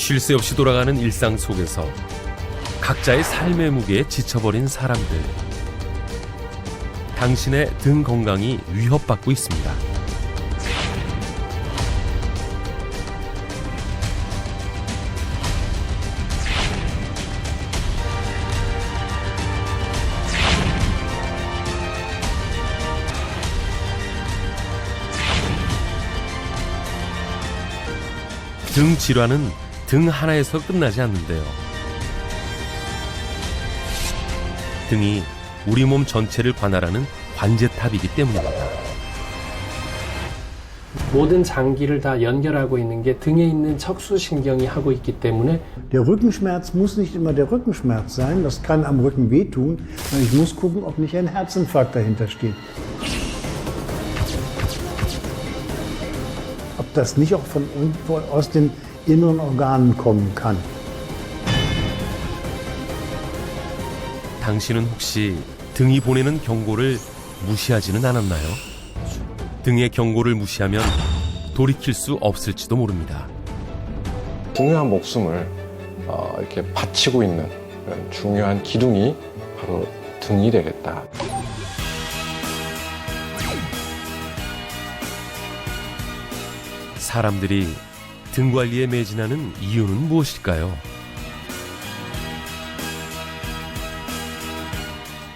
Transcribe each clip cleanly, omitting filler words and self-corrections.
쉴 새 없이 돌아가는 일상 속에서 각자의 삶의 무게에 지쳐버린 사람들. 당신의 등 건강이 위협받고 있습니다. 등 질환은 등 하나에서 끝나지 않는데요. 등이 우리 몸 전체를 관할하는 관제탑이기 때문입니다. 모든 장기를 다 연결하고 있는 게 등에 있는 척수신경이 하고 있기 때문에 Der Rückenschmerz muss nicht immer der Rückenschmerz sein, das kann am Rücken wehtun. Ich muss gucken, ob nicht ein Herzinfarkt dahinter steht. Ob das nicht auch von irgendwo aus den inneren Organen kommen kann. 당신은 혹시 등이 보내는 경고를 무시하지는 않았나요? 등의 경고를 무시하면 돌이킬 수 없을지도 모릅니다. 중요한 목숨을 이렇게 바치고 있는 그런 중요한 기둥이 바로 등이 되겠다. 사람들이 등 관리에 매진하는 이유는 무엇일까요?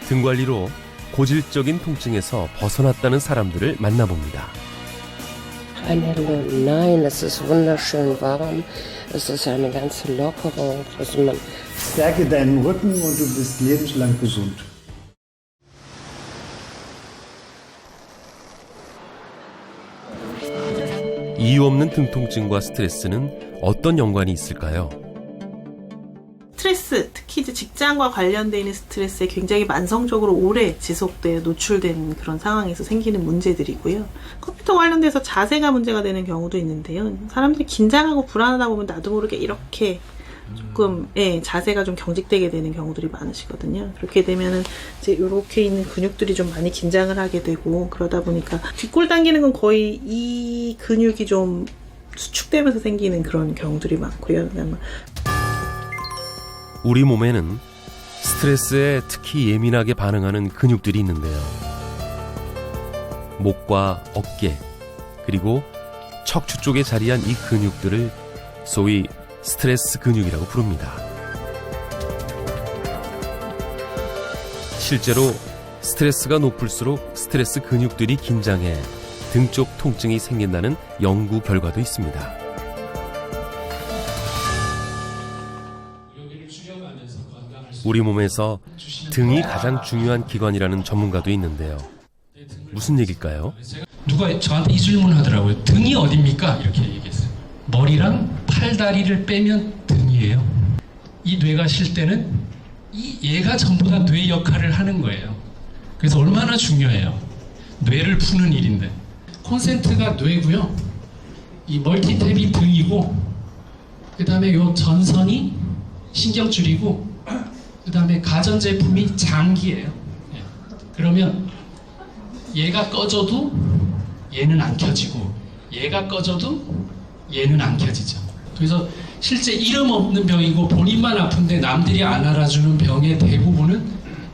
등 관리로 고질적인 통증에서 벗어났다는 사람들을 만나봅니다. Nein, es ist wunderschön warm. Es ist eine ganze Lockerung. Also man Stärke deinen Rücken und du bist lebenslang gesund. 이유 없는 등 통증과 스트레스는 어떤 연관이 있을까요? 스트레스, 특히 이제 직장과 관련되어 있는 스트레스에 굉장히 만성적으로 오래 지속돼 노출된 그런 상황에서 생기는 문제들이고요. 컴퓨터 관련돼서 자세가 문제가 되는 경우도 있는데요. 사람들이 긴장하고 불안하다 보면 나도 모르게 이렇게 조금 자세가 좀 경직되게 되는 경우들이 많으시거든요. 그렇게 되면은 이제 이렇게 있는 근육들이 좀 많이 긴장을 하게 되고 그러다 보니까 뒷골 당기는 건 거의 이 근육이 좀 수축되면서 생기는 그런 경우들이 많고요. 그다음에 우리 몸에는 스트레스에 특히 예민하게 반응하는 근육들이 있는데요. 목과 어깨, 그리고 척추 쪽에 자리한 이 근육들을 소위 스트레스 근육이라고 부릅니다. 실제로 스트레스가 높을수록 스트레스 근육들이 긴장해 등 쪽 통증이 생긴다는 연구 결과도 있습니다. 우리 몸에서 등이 가장 중요한 기관이라는 전문가도 있는데요. 무슨 얘기일까요? 누가 저한테 이 질문을 하더라고요. 등이 어딥니까? 이렇게 얘기했어요. 머리랑 팔다리를 빼면 등이에요. 이 뇌가 쉴 때는 얘가 전부 다 뇌 역할을 하는 거예요. 그래서 얼마나 중요해요. 뇌를 푸는 일인데. 콘센트가 뇌고요. 이 멀티탭이 등이고 그 다음에 요 전선이 신경줄이고 그 다음에 가전제품이 장기예요. 그러면 얘가 꺼져도 얘는 안 켜지고 얘가 꺼져도 얘는 안 켜지죠. 그래서 실제 이름 없는 병이고 본인만 아픈데 남들이 안 알아주는 병의 대부분은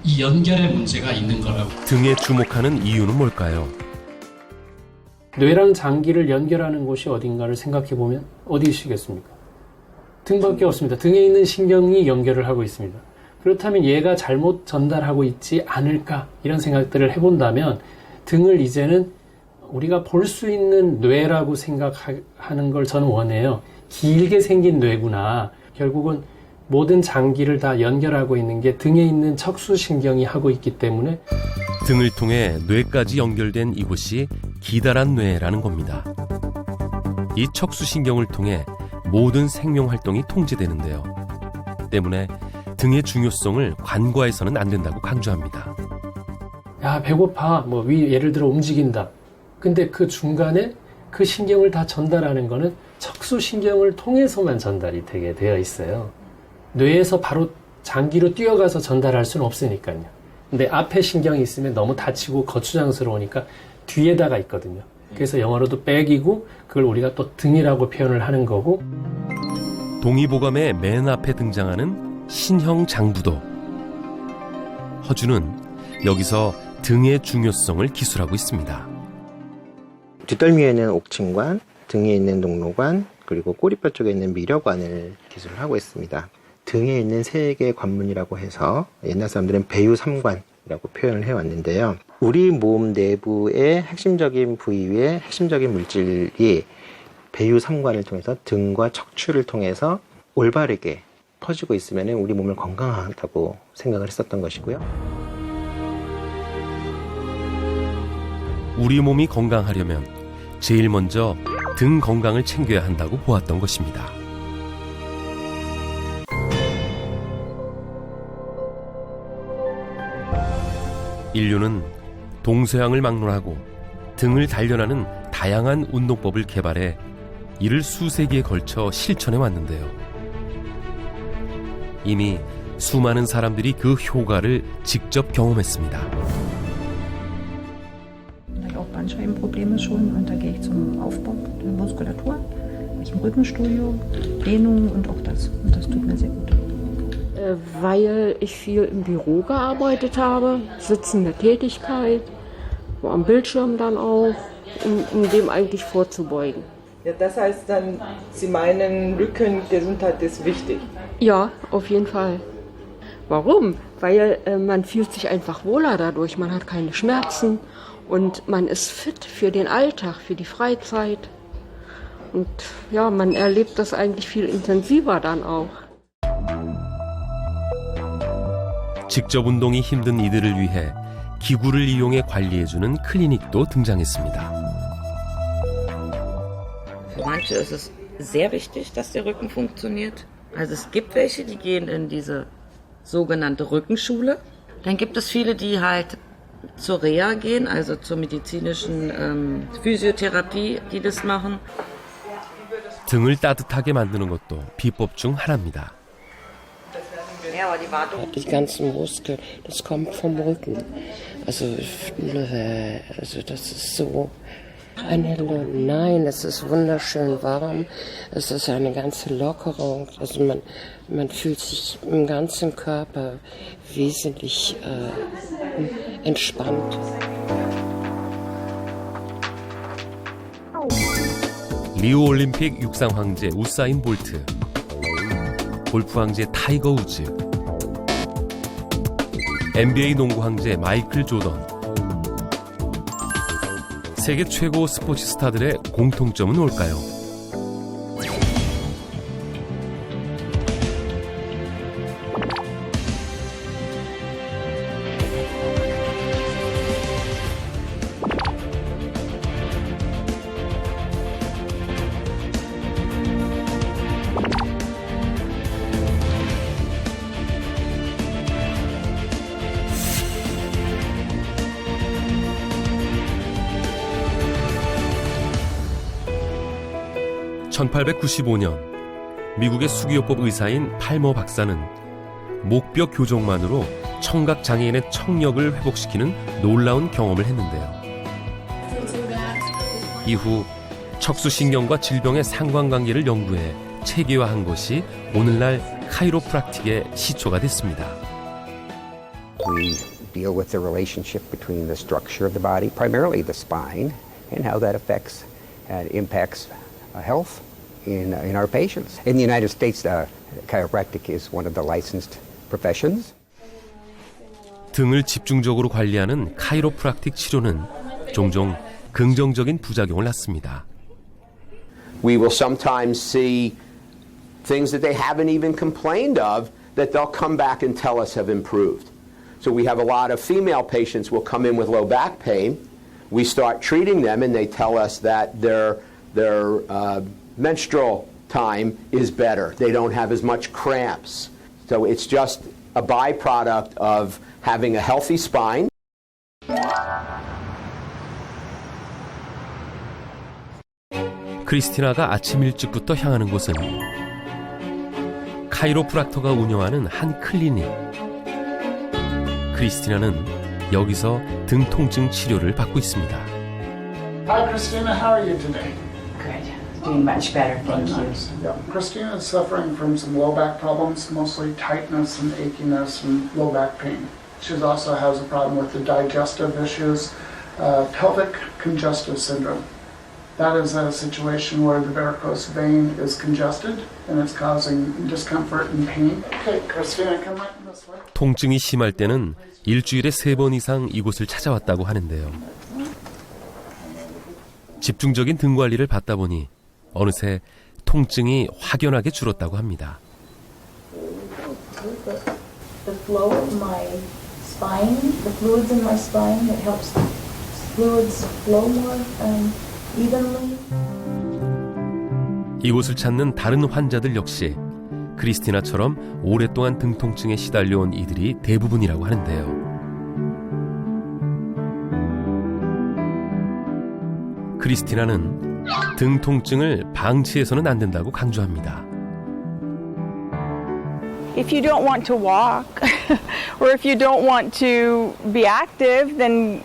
이 연결의 문제가 있는 거라고. 등에 주목하는 이유는 뭘까요? 뇌랑 장기를 연결하는 곳이 어딘가를 생각해보면 어디시겠습니까? 등밖에 없습니다. 등에 있는 신경이 연결을 하고 있습니다. 그렇다면 얘가 잘못 전달하고 있지 않을까 이런 생각들을 해본다면 등을 이제는 우리가 볼 수 있는 뇌라고 생각하는 걸 저는 원해요. 길게 생긴 뇌구나. 결국은 모든 장기를 다 연결하고 있는 게 등에 있는 척수신경이 하고 있기 때문에 등을 통해 뇌까지 연결된 이곳이 기다란 뇌라는 겁니다. 이 척수신경을 통해 모든 생명활동이 통제되는데요. 때문에 등의 중요성을 간과해서는 안 된다고 강조합니다. 야, 배고파. 예를 들어 움직인다. 근데 그 중간에 그 신경을 다 전달하는 거는 척수신경을 통해서만 전달이 되게 되어 있어요. 뇌에서 바로 장기로 뛰어가서 전달할 수는 없으니까요. 근데 앞에 신경이 있으면 너무 다치고 거추장스러우니까 뒤에다가 있거든요. 그래서 영어로도 백이고 그걸 우리가 또 등이라고 표현을 하는 거고. 동의보감의 맨 앞에 등장하는 신형 장부도. 허준은 여기서 등의 중요성을 기술하고 있습니다. 뒷덜미에 있는 옥침관, 등에 있는 녹로관, 그리고 꼬리뼈 쪽에 있는 미려관을 기술을 하고 있습니다. 등에 있는 세 개의 관문이라고 해서 옛날 사람들은 배유삼관이라고 표현을 해왔는데요. 우리 몸 내부의 핵심적인 부위의 핵심적인 물질이 배유삼관을 통해서 등과 척추를 통해서 올바르게 퍼지고 있으면 우리 몸을 건강하다고 생각을 했었던 것이고요. 우리 몸이 건강하려면 제일 먼저 등 건강을 챙겨야 한다고 보았던 것입니다. 인류는 동서양을 막론하고 등을 단련하는 다양한 운동법을 개발해 이를 수세기에 걸쳐 실천해 왔는데요. 이미 수많은 사람들이 그 효과를 직접 경험했습니다. Auch Bandscheibenprobleme schon und da gehe ich zum Aufbau der Muskulatur, ich im Rückenstudio, Dehnung und auch das. Und das tut mir sehr gut. Weil ich viel im Büro gearbeitet habe, sitzende Tätigkeit, so am Bildschirm dann auch, um dem eigentlich vorzubeugen. Ja, das heißt dann, Sie meinen, Rückengesundheit ist wichtig? Ja, auf jeden Fall. Warum? Weil man fühlt sich einfach wohler dadurch, man hat keine Schmerzen und man ist fit für den Alltag, für die Freizeit. Und ja, man erlebt das eigentlich viel intensiver dann auch. 직접 운동이 힘든 이들을 위해 기구를 이용해 관리해주는 클리닉도 등장했습니다. Für manche ist es sehr wichtig, dass der Rücken funktioniert. Also es gibt welche, die gehen in diese sogenannte Rückenschule. Dann gibt es viele, die halt zur Reha gehen, also zur medizinischen Physiotherapie, die das machen. 등을 따뜻하게 만드는 것도 비법 중 하나입니다. Die ganzen Muskeln, das kommt vom Rücken. Also das ist so nein, es ist wunderschön warm. Es ist eine ganze Lockerung. Also man fühlt sich im ganzen Körper wesentlich entspannt. 리우 올림픽 육상 황제 우사인 볼트, 골프 황제 타이거 우즈, NBA 농구 황제 마이클 조던. 세계 최고 스포츠 스타들의 공통점은 뭘까요? (1895년) 미국의 수기요법 의사인 팔머 박사는 목뼈 교정만으로 청각 장애인의 청력을 회복시키는 놀라운 경험을 했는데요. 이후 척수신경과 질병의 상관관계를 연구해 체계화한 것이 오늘날 카이로프락틱의 시초가 됐습니다. We deal with the relationship between the structure of the body, primarily the spine, and how that affects and impacts health in our patients. In the United States, chiropractic is one of the licensed professions. 등을 집중적으로 관리하는 카이로프락틱 치료는 종종 긍정적인 부작용을 낳습니다. We will sometimes see things that they haven't even complained of that they'll come back and tell us have improved. So we have a lot of female patients will come in with low back pain. We start treating them and they tell us that their menstrual time is better. They don't have as much cramps. So it's just a byproduct of having a healthy spine. 크리스티나가 아침 일찍부터 향하는 곳은 카이로프락터가 운영하는 한 클리닉. 크리스티나는 여기서 등 통증 치료를 받고 있습니다. Hi, Christina. How are you today? Good. Doing much better, thank you. Yeah. Christina is suffering from some low back problems, mostly tightness and achiness and low back pain. She also has a problem with the digestive issues, pelvic congestive syndrome. That is a situation where the varicose vein is congested and it's causing discomfort and pain. Okay, Christina, come right this way. 통증이 심할 때는 일주일에 3번 이상 이곳을 찾아왔다고 하는데요. 집중적인 등 관리를 받다 보니 어느새 통증이 확연하게 줄었다고 합니다. The flow of my spine, the fluids in my spine, it helps fluids flow more evenly. 이곳을 찾는 다른 환자들 역시 크리스티나처럼 오랫동안 등 통증에 시달려온 이들이 대부분이라고 하는데요. 크리스티나는 등 통증을 방치해서는 안 된다고 강조합니다. If you don't want to walk or if you don't want to be active, then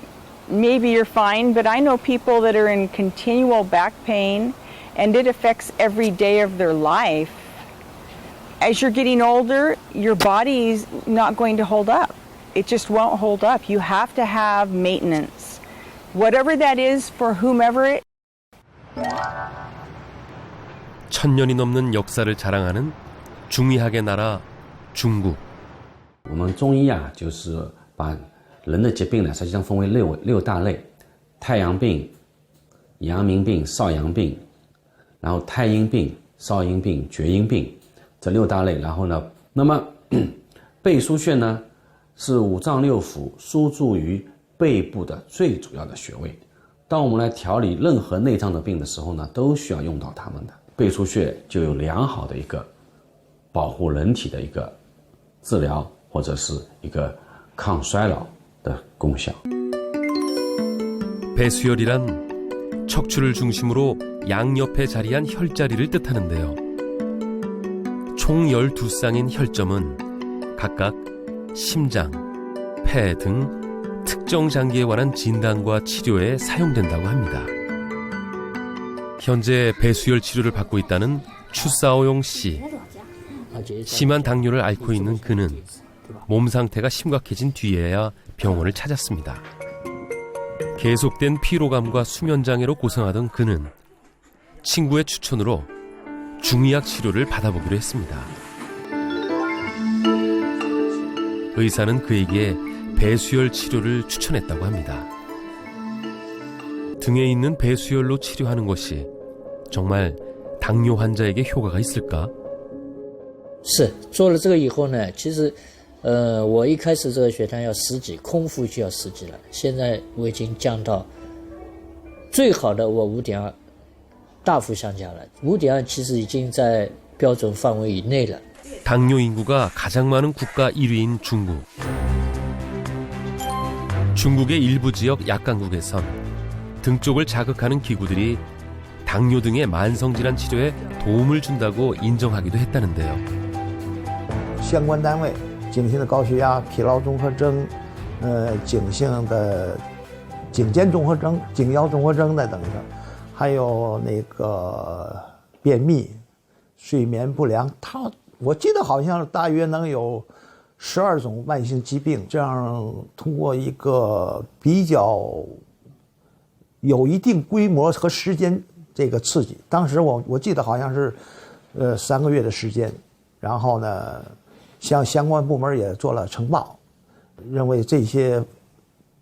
maybe you're fine. But I know people that are in continual back pain and it affects every day of their life. As you're getting older, your body's not going to hold up. It just won't hold up. You have to have maintenance. Whatever that is for whomever it. 1000년이 넘는 역사를 자랑하는 중의학의 나라 중국。我们中医啊，就是把人的疾病呢，实际上分为六大类：太阳病、阳明病、少阳病，然后太阴病、少阴病、厥阴病这6大类。然后呢，那么背腧穴呢，是五脏六腑输注于背部的最主要的穴位。当我们来调理任何内脏的病的时候呢，都需要用到它们的。背腧穴就有良好的一个保护人体的一个治疗或者是一个抗衰老的功效。 배수혈이란 척추를 중심으로 양옆에 자리한 혈자리를 뜻하는데요. 총 12쌍인 혈점은 각각 심장, 폐 등 특정 장기에 관한 진단과 치료에 사용된다고 합니다. 현재 배수혈 치료를 받고 있다는 추사오용 씨. 심한 당뇨를 앓고 있는 그는 몸 상태가 심각해진 뒤에야 병원을 찾았습니다. 계속된 피로감과 수면장애로 고생하던 그는 친구의 추천으로 중의학 치료를 받아보기로 했습니다. 의사는 그에게 배수혈 치료를 추천했다고 합니다. 등에 있는 배수혈로 치료하는 것이 정말 당뇨 환자에게 효과가 있을까? 是做了这个以后呢，其实我一开始这个血糖要10几，空腹就要10几了，现在我已经降到最好的我5.2，大幅下降了。5.2其实已经在标准范围以内了。 당뇨 인구가 가장 많은 국가 1위인 중국. 중국의 일부 지역 약강국에선 등 쪽을 자극하는 기구들이 당뇨 등의 만성질환 치료에 도움을 준다고 인정하기도 했다는데요. 相关单位，颈性的高血压、疲劳综合征，颈性的颈肩综合征、颈腰综合征等等，还有那个便秘、睡眠不良，我记得好像大约能有12种慢性疾病，这样通过一个比较有一定规模和时间这个刺激，当时我记得好像是3个月的时间，然后呢，向相关部门也做了呈报，认为这些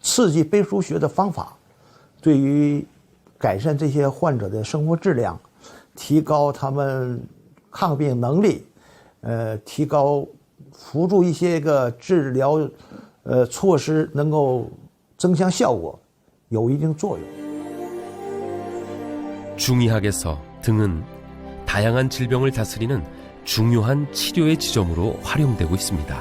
刺激背腧穴的方法，对于改善这些患者的生活质量，提高他们抗病能力，提高辅助一些个治疗措施能够增强效果，有一定作用。 중의학에서 등은 다양한 질병을 다스리는 중요한 치료의 지점으로 활용되고 있습니다.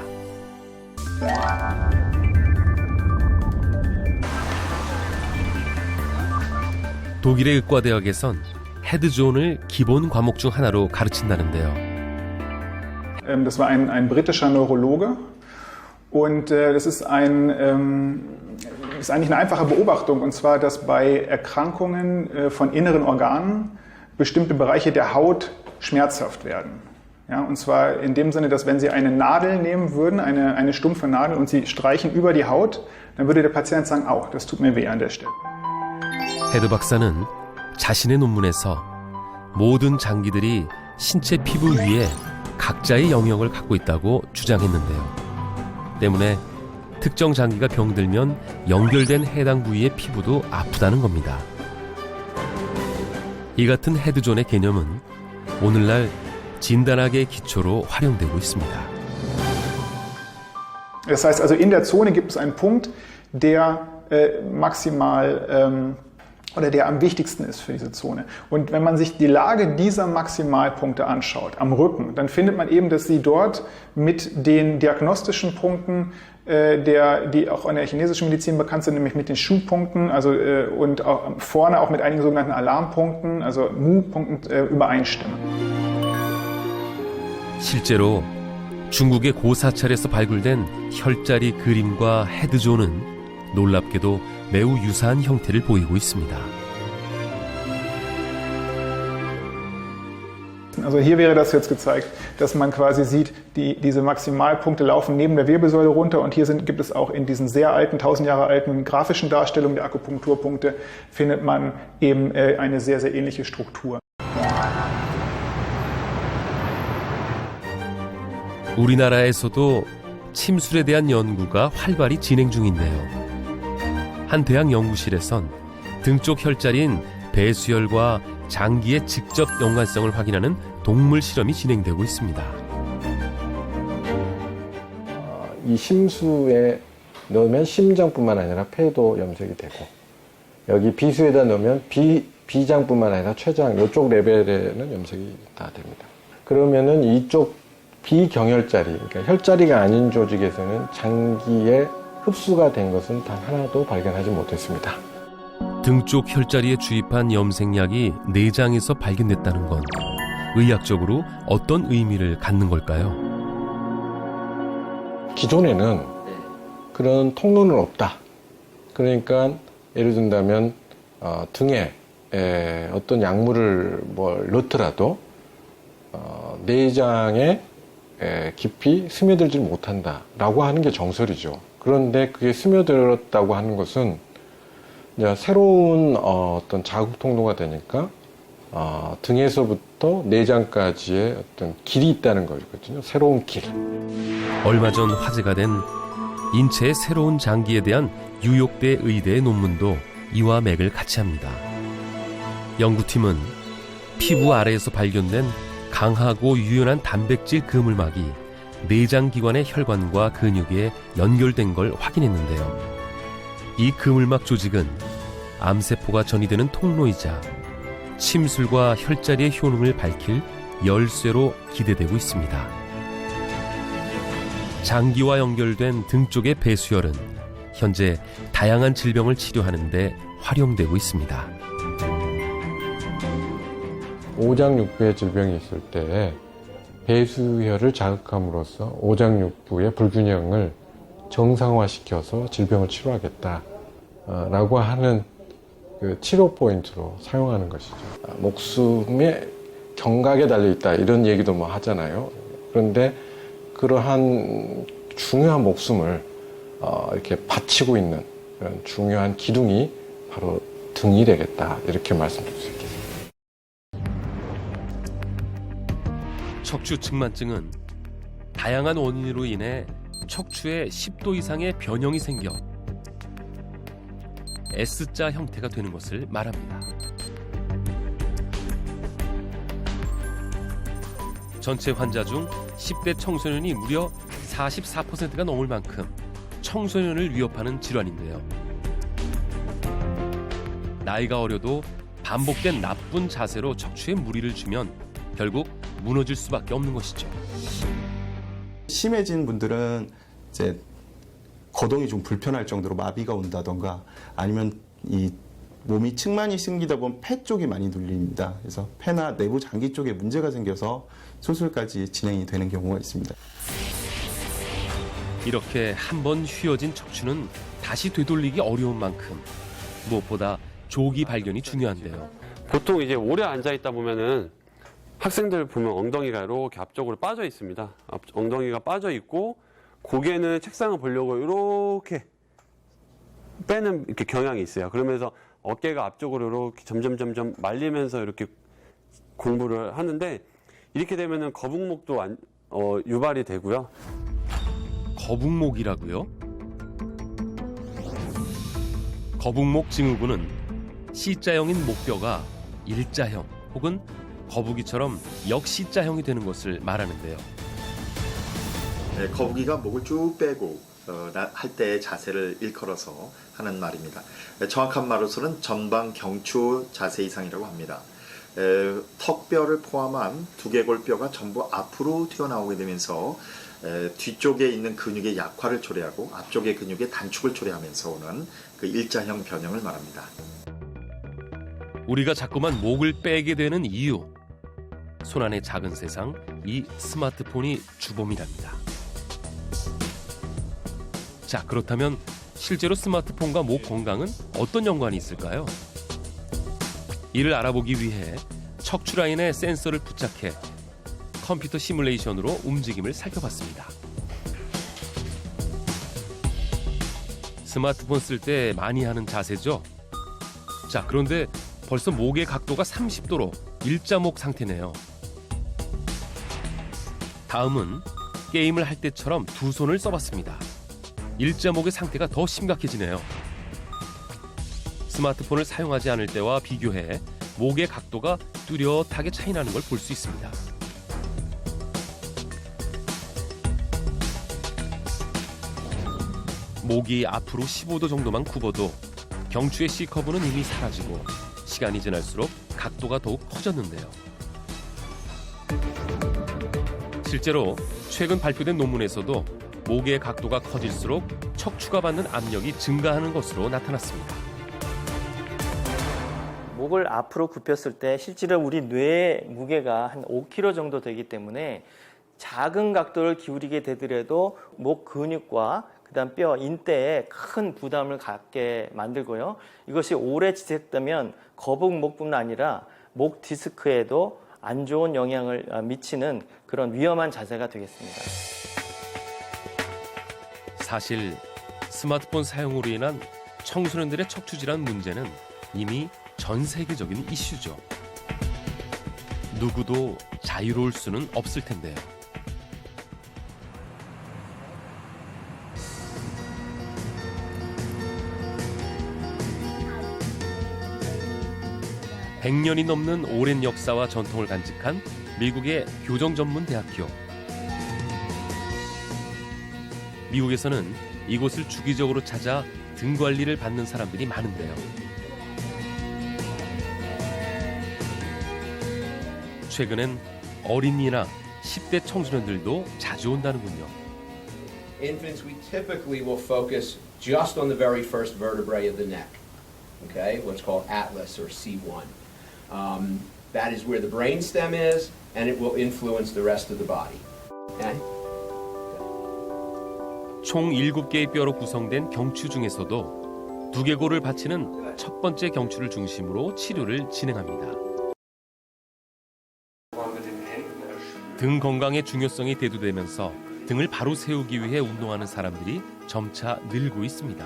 독일의 의과대학에선 헤드존을 기본 과목 중 하나로 가르친다는데요. Das war ein britischer Neurologe und das ist eigentlich eine einfache Beobachtung, und zwar, dass bei Erkrankungen von inneren Organen bestimmte Bereiche der Haut schmerzhaft werden. Ja, und zwar in dem Sinne, dass wenn Sie eine Nadel nehmen würden, eine stumpfe Nadel, und Sie streichen über die Haut, dann würde der Patient sagen, au, das tut mir weh an der Stelle. 헤드 박사는 자신의 논문에서 모든 장기들이 신체 피부 위에 각자의 영역을 갖고 있다고 주장했는데요. 때문에 특정 장기가 병들면 연결된 해당 부위의 피부도 아프다는 겁니다. 이 같은 헤드존의 개념은 오늘날 진단학의 기초로 활용되고 있습니다. Das heißt also, in der Zone gibt es einen Punkt, der maximal oder der am wichtigsten ist für diese Zone. Und wenn man sich die Lage dieser Maximalpunkte anschaut, am Rücken, dann findet man eben, dass sie dort mit den diagnostischen Punkten, die auch in der chinesischen Medizin bekannt sind, nämlich mit den Shu-Punkten, also, und auch vorne auch mit einigen sogenannten Alarmpunkten, also Mu-Punkten, übereinstimmen. 실제로 중국의 고사찰에서 발굴된 혈자리 그림과 헤드존은 놀랍게도 매우 유사한 형태를 보이고 있습니다. Also hier wäre das jetzt gezeigt, dass man quasi sieht, diese Maximalpunkte laufen neben der Wirbelsäule runter, und hier gibt es auch in diesen sehr alten, 1000 Jahre alten grafischen Darstellungen der Akupunkturpunkte, findet man eben eine sehr, sehr ähnliche Struktur. 우리나라에서도 침술에 대한 연구가 활발히 진행 중인데요. 한 대학 연구실에선 등 쪽 혈자리인 배수혈과 장기의 직접 연관성을 확인하는 동물 실험이 진행되고 있습니다. 이 심수에 넣으면 심장뿐만 아니라 폐도 염색이 되고, 여기 비수에다 넣으면 비장뿐만 아니라 췌장, 이쪽 레벨에는 염색이 다 됩니다. 그러면은 이쪽 비경혈자리, 그러니까 혈자리가 아닌 조직에서는 장기에 흡수가 된 것은 단 하나도 발견하지 못했습니다. 등 쪽 혈자리에 주입한 염색약이 내장에서 발견됐다는 건 의학적으로 어떤 의미를 갖는 걸까요? 기존에는 그런 통로는 없다. 그러니까 예를 든다면 등에 어떤 약물을 넣더라도 내장에 깊이 스며들지 못한다라고 하는 게 정설이죠. 그런데 그게 스며들었다고 하는 것은 이제 새로운 어떤 자극 통로가 되니까 등에서부터 내장까지의 어떤 길이 있다는 거거든요. 새로운 길. 얼마 전 화제가 된 인체의 새로운 장기에 대한 유욕대 의대의 논문도 이와 맥을 같이 합니다. 연구팀은 피부 아래에서 발견된 강하고 유연한 단백질 그물막이 내장기관의 혈관과 근육에 연결된 걸 확인했는데요. 이 그물막 조직은 암세포가 전이되는 통로이자 침술과 혈자리의 효능을 밝힐 열쇠로 기대되고 있습니다. 장기와 연결된 등 쪽의 배수혈은 현재 다양한 질병을 치료하는 데 활용되고 있습니다. 오장육부의 질병이 있을 때 배수혈을 자극함으로써 오장육부의 불균형을 정상화시켜서 질병을 치료하겠다라고 하는 그 치료 포인트로 사용하는 것이죠. 목숨의 경각에 달려있다 이런 얘기도 뭐 하잖아요. 그런데 그러한 중요한 목숨을 이렇게 바치고 있는 그런 중요한 기둥이 바로 등이 되겠다, 이렇게 말씀드릴 수 있겠습니다. 척추 측만증은 다양한 원인으로 인해 척추에 10도 이상의 변형이 생겨 S자 형태가 되는 것을 말합니다. 전체 환자 중 10대 청소년이 무려 44%가 넘을 만큼 청소년을 위협하는 질환인데요. 나이가 어려도 반복된 나쁜 자세로 척추에 무리를 주면 결국 무너질 수밖에 없는 것이죠. 심해진 분들은 이제 거동이 좀 불편할 정도로 마비가 온다던가, 아니면 이 몸이 측만이 생기다 보면 폐 쪽이 많이 눌립니다. 그래서 폐나 내부 장기 쪽에 문제가 생겨서 수술까지 진행이 되는 경우가 있습니다. 이렇게 한번 휘어진 척추는 다시 되돌리기 어려운 만큼 무엇보다 조기 발견이 중요한데요. 보통 이제 오래 앉아 있다 보면은 학생들 보면 엉덩이가 이렇게 앞쪽으로 빠져 있습니다. 엉덩이가 빠져 있고 고개는 책상을 보려고 이렇게 빼는 이렇게 경향이 있어요. 그러면서 어깨가 앞쪽으로 이렇게 점점 말리면서 이렇게 공부를 하는데 이렇게 되면은 거북목도 유발이 되고요. 거북목이라고요? 거북목 증후군은 C자형인 목뼈가 일자형 혹은 거북이처럼 역C자형이 되는 것을 말하는데요. 네, 거북이가 목을 쭉 빼고 할 때의 자세를 일컬어서 하는 말입니다. 정확한 말로서는 전방 경추 자세 이상이라고 합니다. 턱뼈를 포함한 두개골뼈가 전부 앞으로 튀어나오게 되면서 뒤쪽에 있는 근육의 약화를 초래하고 앞쪽의 근육의 단축을 초래하면서 오는 그 일자형 변형을 말합니다. 우리가 자꾸만 목을 빼게 되는 이유, 손안의 작은 세상, 이 스마트폰이 주범이랍니다. 자, 그렇다면 실제로 스마트폰과 목 건강은 어떤 연관이 있을까요? 이를 알아보기 위해 척추 라인에 센서를 부착해 컴퓨터 시뮬레이션으로 움직임을 살펴봤습니다. 스마트폰 쓸 때 많이 하는 자세죠? 자, 그런데 벌써 목의 각도가 30도로 일자목 상태네요. 다음은 게임을 할 때처럼 두 손을 써봤습니다. 일자목의 상태가 더 심각해지네요. 스마트폰을 사용하지 않을 때와 비교해 목의 각도가 뚜렷하게 차이나는 걸 볼 수 있습니다. 목이 앞으로 15도 정도만 굽어도 경추의 C커브는 이미 사라지고 시간이 지날수록 각도가 더욱 커졌는데요. 실제로 최근 발표된 논문에서도 목의 각도가 커질수록 척추가 받는 압력이 증가하는 것으로 나타났습니다. 목을 앞으로 굽혔을 때 실제로 우리 뇌의 무게가 한 5kg 정도 되기 때문에 작은 각도를 기울이게 되더라도 목 근육과 그다음 뼈, 인대에 큰 부담을 갖게 만들고요. 이것이 오래 지속되면 거북목뿐만 아니라 목 디스크에도 안 좋은 영향을 미치는 그런 위험한 자세가 되겠습니다. 사실 스마트폰 사용으로 인한 청소년들의 척추 질환 문제는 이미 전 세계적인 이슈죠. 누구도 자유로울 수는 없을 텐데요. (100년이) 넘는 오랜 역사와 전통을 간직한 미국의 교정 전문 대학교. 미국에서는 이곳을 주기적으로 찾아 등 관리를 받는 사람들이 많은데요. 최근엔 어린이나 10대 청소년들도 자주 온다는군요. Infants, we typically will focus just on the very first vertebrae of the neck. Okay, what's called atlas or C1. That is where the brainstem is, and it will influence the rest of the body. Okay? 총 7개의 뼈로 구성된 경추 중에서도 두개골을 받치는 첫 번째 경추를 중심으로 치료를 진행합니다. 등 건강의 중요성이 대두되면서 등을 바로 세우기 위해 운동하는 사람들이 점차 늘고 있습니다.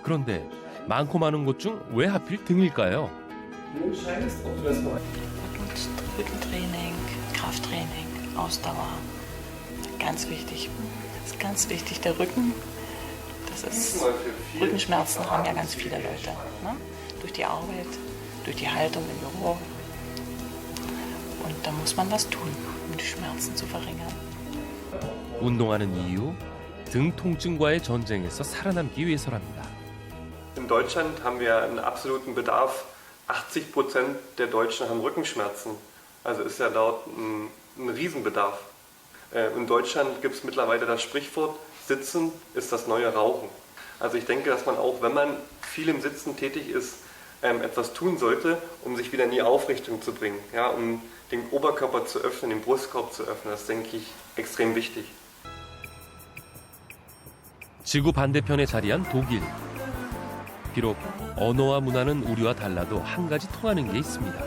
그런데 많고 많은 곳 중 왜 하필 등일까요? Rückentraining, Krafttraining, Ausdauer. Ganz wichtig. Das ist ganz wichtig, der Rücken. Das ist, Rückenschmerzen haben ja ganz viele Leute. Ne? Durch die Arbeit, durch die Haltung im Büro. Und da muss man was tun, um die Schmerzen zu verringern. 운동하는 이유, 등 통증과의 전쟁에서 살아남기 위해서랍니다. In Deutschland haben wir einen absoluten Bedarf. 80% der Deutschen haben Rückenschmerzen. Also ist ja dort ein Riesenbedarf. In Deutschland gibt es mittlerweile das Sprichwort, Sitzen ist das neue Rauchen. Also ich denke, dass man auch, wenn man viel im Sitzen tätig ist, etwas tun sollte, um sich wieder in die Aufrichtung zu bringen. Ja, um den Oberkörper zu öffnen, den Brustkorb zu öffnen. Das ist, denke ich, extrem wichtig. 지구 반대편에 자리한 독일. 비록 언어와 문화는 우리와 달라도 한 가지 통하는 게 있습니다.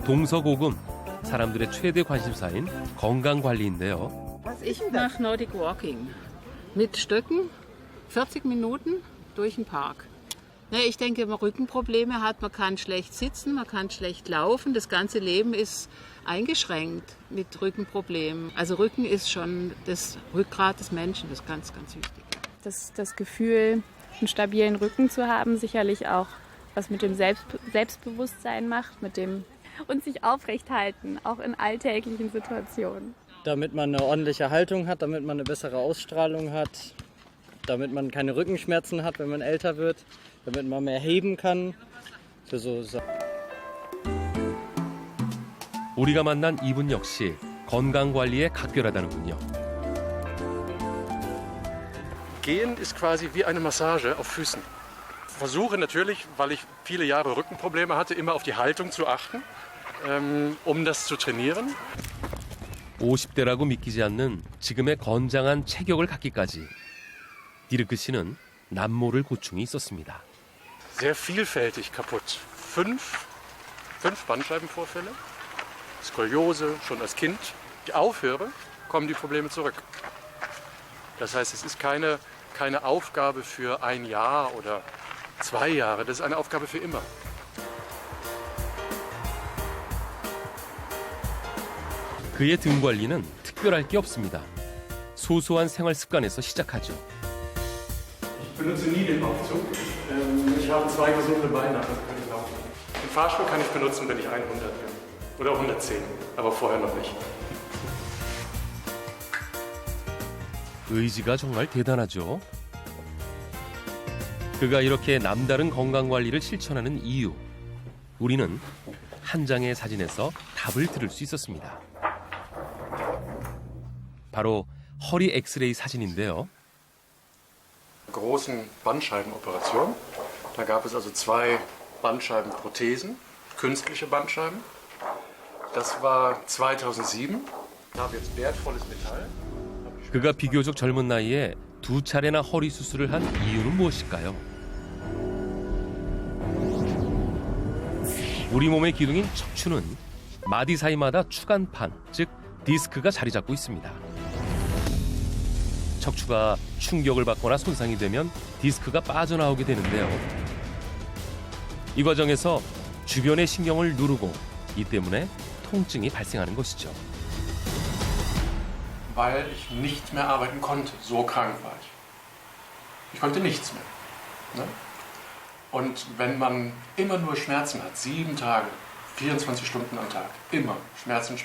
동서고금, 사람들의 최대 관심사인 건강관리인데요. Ich mache Nordic Walking mit Stöcken, 40 Minuten durch den Park. Ich denke, wenn man Rückenprobleme hat, man kann schlecht sitzen, man kann schlecht laufen. Das ganze Leben ist eingeschränkt mit Rückenproblemen. Also Rücken ist schon das Rückgrat des Menschen, das ist ganz, ganz wichtig. Das Gefühl, einen stabilen Rücken zu haben, sicherlich auch was mit dem Selbstbewusstsein macht, und sich aufrecht halten, auch in alltäglichen Situationen. Damit man eine ordentliche Haltung hat, damit man eine bessere Ausstrahlung hat, damit man keine Rückenschmerzen hat, wenn man älter wird, damit man mehr heben kann. 우리가 만난 이분 역시 건강관리에 각별하다는군요. Gehen ist quasi wie eine Massage auf Füßen. Ich versuche natürlich, weil ich viele Jahre Rückenprobleme hatte, immer auf die Haltung zu achten, um das zu trainieren. 50대라고 믿기지 않는 지금의 건장한 체격을 갖기까지 디르크 씨는 남모를 고충이 있었습니다. Sehr vielfältig kaputt. 5 Bandscheibenvorfälle, Skoliose schon als Kind. Ich aufhöre, kommen die Probleme zurück. Das heißt, es ist keine Aufgabe für ein Jahr oder 2 Jahre, das ist eine Aufgabe für immer. 그의 등 관리는 특별할 게 없습니다. 소소한 생활 습관에서 시작하죠. Ich benutze nie den Aufzug. Ich habe 2 gesunde Beine, also kann ich laufen. Den Fahrstuhl kann ich benutzen, wenn ich 100 bin. Oder 110, aber vorher noch nicht. 의지가 정말 대단하죠. 그가 이렇게 남다른 건강관리를 실천하는 이유, 우리는 한 장의 사진에서 답을 들을 수 있었습니다. 바로 허리 엑스레이 사진인데요. Großen Bandscheibenoperation. Da gab es also 2 Bandscheibenprothesen, künstliche Bandscheiben. Das war 2007. Ich habe jetzt wertvolles Metall. 그가 비교적 젊은 나이에 2차례나 허리 수술을 한 이유는 무엇일까요? 우리 몸의 기둥인 척추는 마디 사이마다 추간판, 즉 디스크가 자리 잡고 있습니다. 척추가 충격을 받거나 손상이 되면 디스크가 빠져나오게 되는데요. 이 과정에서 주변의 신경을 누르고 이 때문에 통증이 발생하는 것이죠. Weil ich nicht mehr arbeiten konnte. So krank war ich. Ich konnte nichts mehr. Ne? Und wenn man immer nur Schmerzen hat, 7 Tage, 24 Stunden am Tag, immer Schmerzen,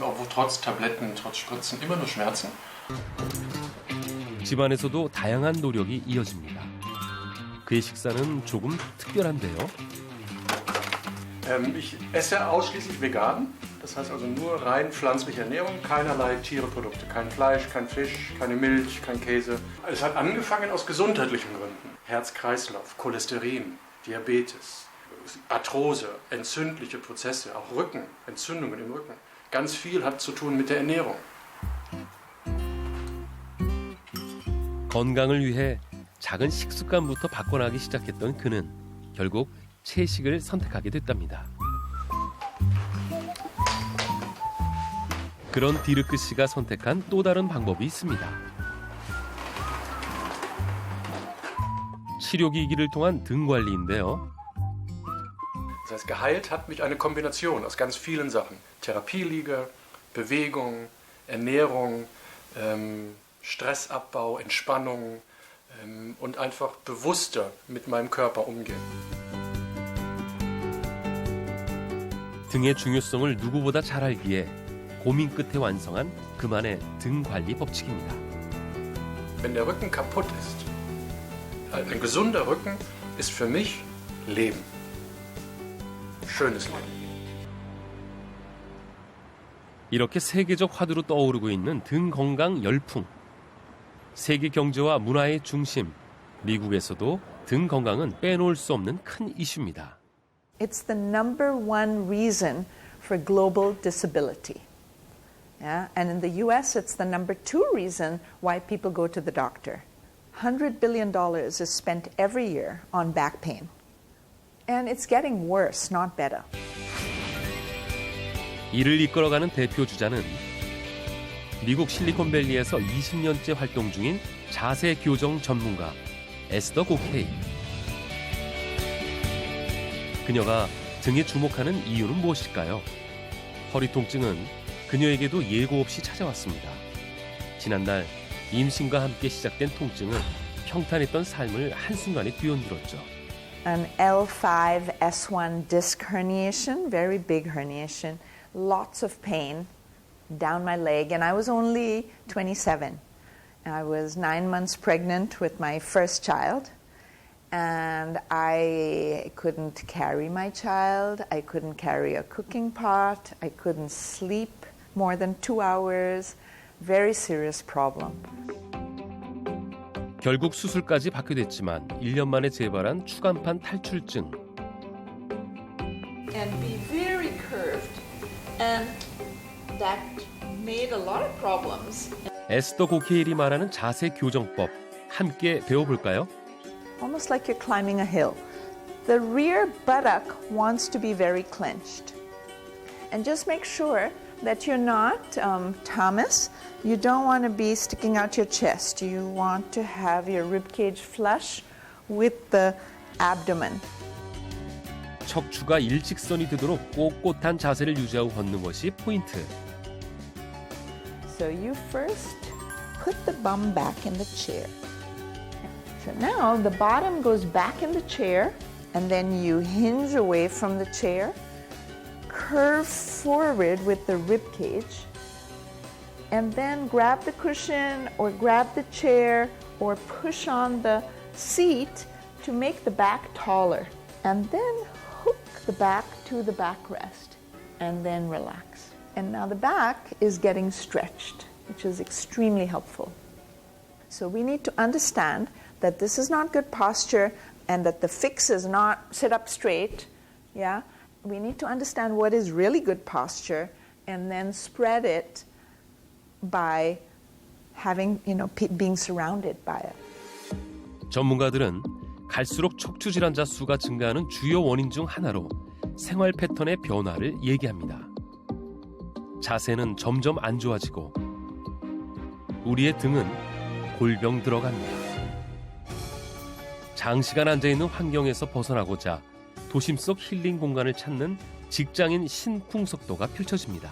obwohl trotz Tabletten, trotz Spritzen, immer nur Schmerzen. 집안에서도 다양한 노력이 이어집니다. 그의 식사는 조금 특별한데요. Ich esse ausschließlich vegan. Das heißt also nur rein pflanzliche Ernährung, keinerlei Tierprodukte, kein Fleisch, kein Fisch, keine Milch, kein Käse. Es hat angefangen aus gesundheitlichen Gründen. Herz-Kreislauf, Cholesterin, Diabetes, Arthrose, entzündliche Prozesse, auch Rücken, Entzündungen im Rücken. Ganz viel hat zu tun mit der Ernährung. 건강을 위해 작은 식습관부터 바꿔나가기 시작했던 그는 결국 채식을 선택하게 됐답니다. 그런 디르크 씨가 선택한 또 다른 방법이 있습니다. 치료기기를 통한 등 관리인데요. Das heißt, geheilt hat mich eine Kombination aus ganz vielen Sachen. Therapieliege, Bewegung, Ernährung, Stressabbau, Entspannung und einfach bewusster mit meinem Körper umgehen. 등의 중요성을 누구보다 잘 알기에 고민 끝에 완성한 그만의 등 관리 법칙입니다. Wenn der Rücken kaputt ist, ein gesunder Rücken ist für mich Leben. Schönes Leben. 이렇게 세계적 화두로 떠오르고 있는 등 건강 열풍. 세계 경제와 문화의 중심, 미국에서도 등 건강은 빼놓을 수 없는 큰 이슈입니다. It's the number one reason for global disability. Yeah? And in the US, it's the number 2 reason why people go to the doctor. $100 billion is spent every year on back pain. And it's getting worse, not better. 이를 이끌어가는 대표 주자는 미국 실리콘밸리에서 20년째 활동 중인 자세 교정 전문가 에스더 고케이. 그녀가 등에 주목하는 이유는 무엇일까요? 허리 통증은 그녀에게도 예고 없이 찾아왔습니다. 지난날 임신과 함께 시작된 통증은 평탄했던 삶을 한순간에 뒤흔들었죠. An L5, S1 disc herniation, very big herniation, lots of pain down my leg, and I was only 27. I was 9 months pregnant with my first child, and I couldn't carry my child, I couldn't carry a cooking pot, I couldn't sleep more than 2 hours, very serious problem. 결국 수술까지 받게 됐지만 1년 만에 재발한 추간판 탈출증. And be very curved, and that made a lot of problems. 에스더 고케일이 말하는 자세 교정법 함께 배워볼까요? Almost like you're climbing a hill. The rear buttock wants to be very clenched. And just make sure that you're not Thomas. You don't want to be sticking out your chest. You want to have your ribcage flush with the abdomen. 척추가 일직선이 되도록 꼿꼿한 자세를 유지하고 걷는 것이 포인트. So you first put the bum back in the chair. So now the bottom goes back in the chair, and then you hinge away from the chair, curve forward with the rib cage, and then grab the cushion or grab the chair or push on the seat to make the back taller. And then hook the back to the backrest, and then relax. And now the back is getting stretched, which is extremely helpful. So we need to understand that this is not good posture and that the fix is not sit up straight. Yeah, we need to understand what is really good posture and then spread it by having, being surrounded by it. 전문가들은 갈수록 척추 질환자 수가 증가하는 주요 원인 중 하나로 생활 패턴의 변화를 얘기합니다. 자세는 점점 안 좋아지고 우리의 등은 골병 들어갑니다. 장시간 앉아있는 환경에서 벗어나고자 도심 속 힐링 공간을 찾는 직장인 신풍속도가 펼쳐집니다.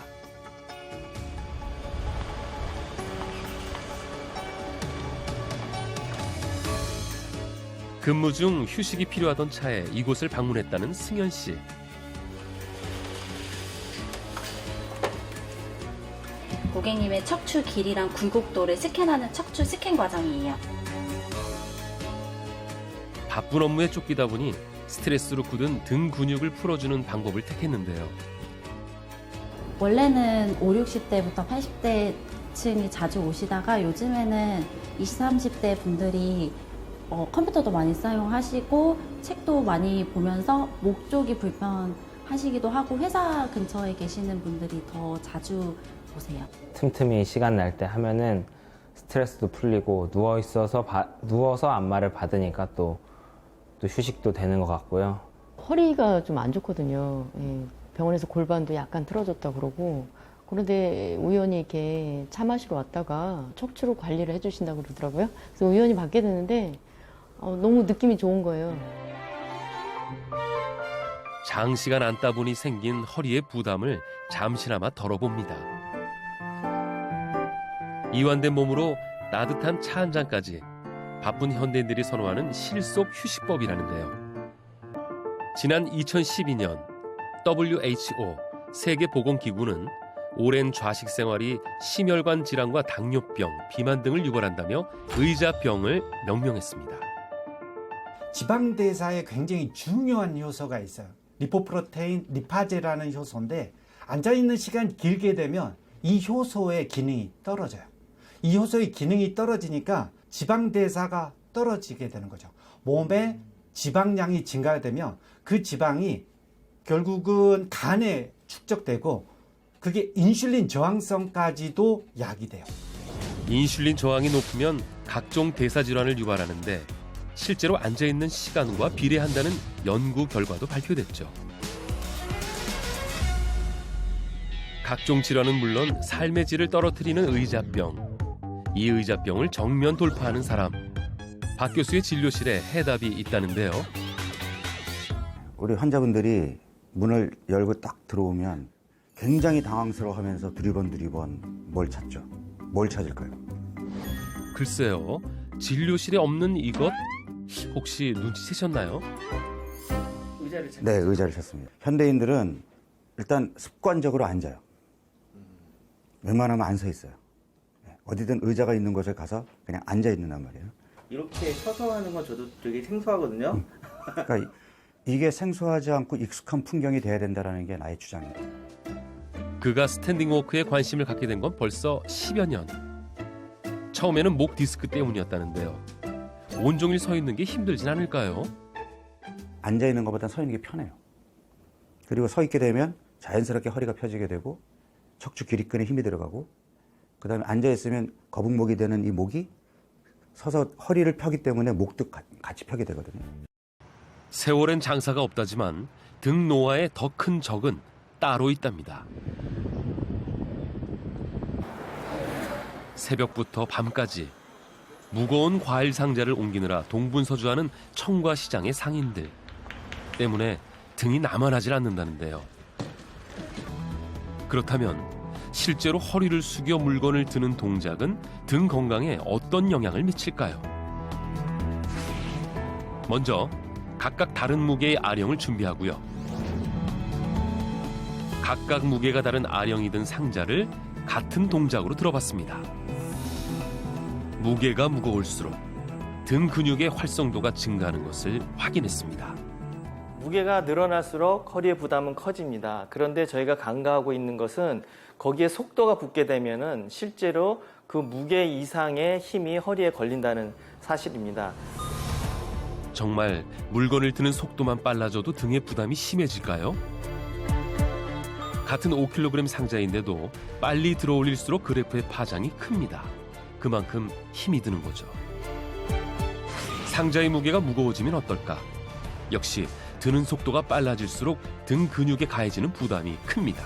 근무 중 휴식이 필요하던 차에 이곳을 방문했다는 승현 씨. 고객님의 척추 길이랑 굴곡도를 스캔하는 척추 스캔 과정이에요. 바쁜 업무에 쫓기다 보니 스트레스로 굳은 등 근육을 풀어주는 방법을 택했는데요. 원래는 50, 60대부터 80대층이 자주 오시다가 요즘에는 20, 30대 분들이 컴퓨터도 많이 사용하시고 책도 많이 보면서 목 쪽이 불편하시기도 하고 회사 근처에 계시는 분들이 더 자주 오세요. 틈틈이 시간 날 때 하면은 스트레스도 풀리고 누워서 안마를 받으니까 또 휴식도 되는 것 같고요. 허리가 좀 안 좋거든요. 병원에서 골반도 약간 틀어졌다 그러고 그런데 우연히 이렇게 차 마시러 왔다가 척추로 관리를 해주신다고 그러더라고요. 그래서 우연히 받게 되는데 너무 느낌이 좋은 거예요. 장시간 앉다 보니 생긴 허리의 부담을 잠시나마 덜어봅니다. 이완된 몸으로 따뜻한 차 한 잔까지 바쁜 현대인들이 선호하는 실속 휴식법이라는데요. 지난 2012년 WHO 세계보건기구는 오랜 좌식 생활이 심혈관 질환과 당뇨병, 비만 등을 유발한다며 의자병을 명명했습니다. 지방대사에 굉장히 중요한 효소가 있어요. 리포프로테인, 리파제라는 효소인데 앉아있는 시간이 길게 되면 이 효소의 기능이 떨어져요. 이 효소의 기능이 떨어지니까 지방대사가 떨어지게 되는 거죠. 몸에 지방량이 증가되면 그 지방이 결국은 간에 축적되고 그게 인슐린 저항성까지도 야기돼요. 인슐린 저항이 높으면 각종 대사 질환을 유발하는데 실제로 앉아있는 시간과 비례한다는 연구 결과도 발표됐죠. 각종 질환은 물론 삶의 질을 떨어뜨리는 의자병. 이 의자병을 정면 돌파하는 사람. 박 교수의 진료실에 해답이 있다는데요. 우리 환자분들이 문을 열고 딱 들어오면 굉장히 당황스러워하면서 두리번 뭘 찾죠? 뭘 찾을까요? 글쎄요. 진료실에 없는 이것 혹시 눈치채셨나요? 네, 의자를 찾습니다. 현대인들은 일단 습관적으로 앉아요. 웬만하면 안 서 있어요. 어디든 의자가 있는 곳에 가서 그냥 앉아 있는단 말이에요. 이렇게 서서 하는 건 저도 되게 생소하거든요. 그러니까 이게 생소하지 않고 익숙한 풍경이 돼야 된다는 게 나의 주장입니다. 그가 스탠딩 워크에 관심을 갖게 된 건 벌써 10여 년. 처음에는 목 디스크 때문이었다는데요. 온종일 서 있는 게 힘들진 않을까요? 앉아 있는 것보다 서 있는 게 편해요. 그리고 서 있게 되면 자연스럽게 허리가 펴지게 되고 척추 기립근에 힘이 들어가고 그다음에 앉아 있으면 거북목이 되는 이 목이 서서 허리를 펴기 때문에 목도 같이 펴게 되거든요. 세월엔 장사가 없다지만 등 노화의 더 큰 적은 따로 있답니다. 새벽부터 밤까지 무거운 과일 상자를 옮기느라 동분서주하는 청과시장의 상인들 때문에 등이 나만하질 않는다는데요. 그렇다면 실제로 허리를 숙여 물건을 드는 동작은 등 건강에 어떤 영향을 미칠까요? 먼저 각각 다른 무게의 아령을 준비하고요. 각각 무게가 다른 아령이 든 상자를 같은 동작으로 들어봤습니다. 무게가 무거울수록 등 근육의 활성도가 증가하는 것을 확인했습니다. 무게가 늘어날수록 허리의 부담은 커집니다. 그런데 저희가 간과하고 있는 것은 거기에 속도가 붙게 되면은 실제로 그 무게 이상의 힘이 허리에 걸린다는 사실입니다. 정말 물건을 드는 속도만 빨라져도 등의 부담이 심해질까요? 같은 5kg 상자인데도 빨리 들어올릴수록 그래프의 파장이 큽니다. 그만큼 힘이 드는 거죠. 상자의 무게가 무거워지면 어떨까? 역시 드는 속도가 빨라질수록 등 근육에 가해지는 부담이 큽니다.